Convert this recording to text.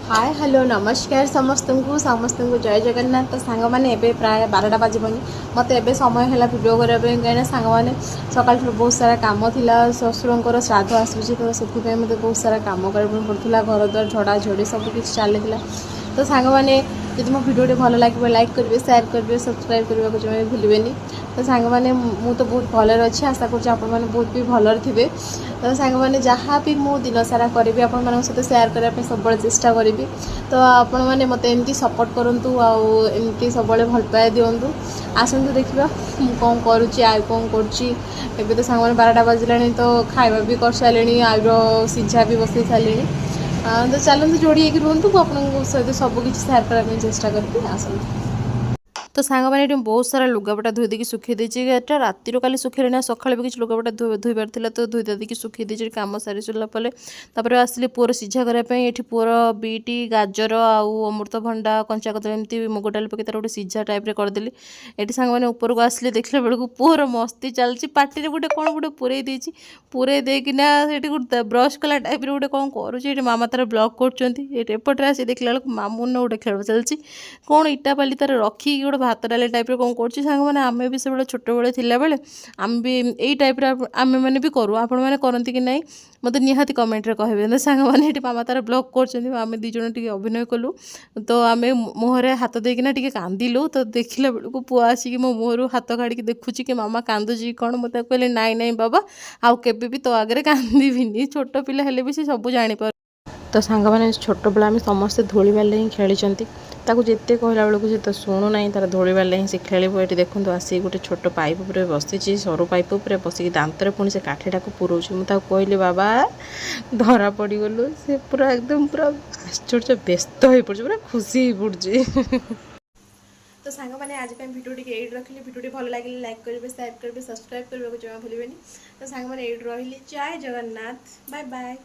Hi hello नमस्कार समस्त को जय जगन्नाथ। तो सांग मैंने एबे प्राय 12टा बाजबनी मत एबे समय है वीडियो करने कहीं सांग मैंने सकाल बहुत सारा काम थिला ससुर श्राद्ध आसूँ तो से मत बहुत सारा काम करने पड़ता घर द्वार झड़ा झड़ी सब किसी चली। तो सांग मैंने जब मो भिडियो भल लगे लाइक करेंगे शेयर करेंगे सब्सक्राइब करने को जमा भूलें। तो सांग मैंने मु तो बहुत भलर अच्छी आशा कर बहुत भी भलर थे। तो सांग मैंने जहाँ भी मु दिन सारा करी आपण मान सहित शेयर करने सब चेष्टा करी। तो आपण मैंने मत एमती सपोर्ट करूँ आमती सब भल पाए दिंतु आसतु देखा कौन करुच्ची आ कौन कर। तो सांग मैंने 12टा बाजिला तो खाଇବା भी कर सारे आईब्रो सीझा भी बसई सारे। तो चलते जोड़ी रुहतु आप सहित सबकि शेयर करने चेष्टा करी आसतु। तो सांग मैंने बहुत सारा लुगापटा धोई देकी सुखी देती राति काली सुखे ना सकाଳେ भी किसी लुगापटा धोबार था तो धोई देकी सुखी देती कम सारी सारापर आसली पुअर सीझा करने ये पुअर बीट गाजर आउ अमृतभंडा कंचा कदली एमती मुग डाल पकई तार गोटे सीझा टाइप करदेली। ये सांग मैंने उपरको आसली देखला बेलू पुअर मस्ती चलती पार्टी गोटे कौन गोटे पूरे देकिना गोटे ब्रश कला टाइप गोटे कौन करुँचे मामा तार ब्लॉग करपटे आसी देखला बेलू मामुन गोटे खेल चलती कौन इटा पाली तार रखी गोटे भात डाली टाइप कौन कर सांग मैंने आम भी सब छोट बड़े थिला बेले आम भी यही टाइप आम मैंने भी करूँ आपण मैंने करती कि नहीं मत निहाती कमेंट रे कहे। तो सांग मैंने ये मामा तार ब्लॉग कर आम दी जन टे अभिनय कलु तो आम मुहर हाथ देकिना टे कांदिलु तो देखला बेलू पुआ आसिक मो मुहर हाथ काढ़ी देखुची कि मामा कांदुची कौन मत कहले नाई नाई बाबा आउ केबे भी तो आगे कांदिबिनी छोट पिला हेले भी से सब जापर। तो सांग मैंने छोट बेला आम समस्ते धूली बाले ही खेली ताकू जिते कहला बेलू से तो शुणु ना तार धूली बाले ही से खेल। ये देखो आसिक गोटे छोट पाइप उपर बसी सरू पाइप उपर बसिक दांतर पुणी से काठीटा को पुरोची मुझे कहली बाबा धरा पड़गलु से पूरा एकदम पूरा आश्चर्य व्यस्त हो पड़े पूरा खुशी हो पड़े। तो सांग मैंने आज भिडियो ये रखिली भिडियो भल लगे लाइक करेंगे शेयर करेंगे सब्सक्राइब करने को जमा भूलें। तो सांग मैंने ये रही जय जगन्नाथ बाय बाय।